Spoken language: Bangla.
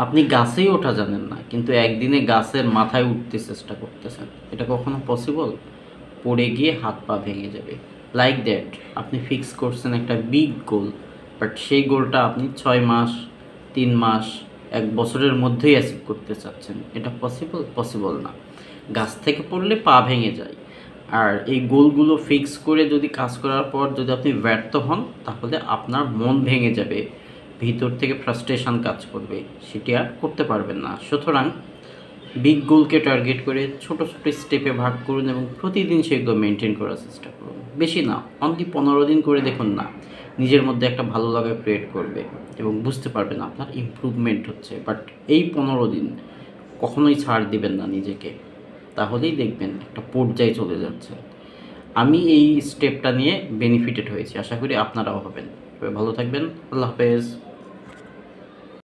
আপনি গাছেই ওঠা জানেন না, কিন্তু একদিনে গাছের মাথায় উঠতে চেষ্টা করতেছেন। এটা কখনো পসিবল? পড়ে গিয়ে হাত পা ভেঙে যাবে। লাইক দ্যাট, আপনি ফিক্স করছেন একটা বিগ গোল, বাট সেই গোলটা আপনি 6 মাস, 3 মাস, 1 বছরের মধ্যেই অ্যাচিভ করতে চাচ্ছেন। এটা পসিবল? পসিবল না। গাছ থেকে পড়লে পা ভেঙে যায়। আর এই গোলগুলো ফিক্স করে যদি কাজ করার পর যদি আপনি ব্যর্থ হন, তাহলে আপনার মন ভেঙে যাবে, ভিতর থেকে ফ্রাস্ট্রেশন কাজ করবে, সেটি আর করতে পারবেন না। সুতরাং বিগ গোলকে টার্গেট করে ছোট ছোট স্টেপে ভাগ করুন এবং প্রতিদিন সেগুলো মেনটেন করার চেষ্টা করুন। বেশি না, অনলি 15 দিন করে দেখুন না, নিজের মধ্যে একটা ভালো লাগা ক্রিয়েট করবে এবং বুঝতে পারবেন আপনার ইমপ্রুভমেন্ট হচ্ছে। বাট এই 15 দিন কখনোই ছাড় দিবেন না নিজেকে, তাহলেই দেখবেন একটা পর্যায়ে চলে যাচ্ছে। আমি এই স্টেপটা নিয়ে বেনিফিটেড হয়েছি, আশা করি আপনারাও হবেন। ভালো থাকবেন, আল্লাহ হাফেজ।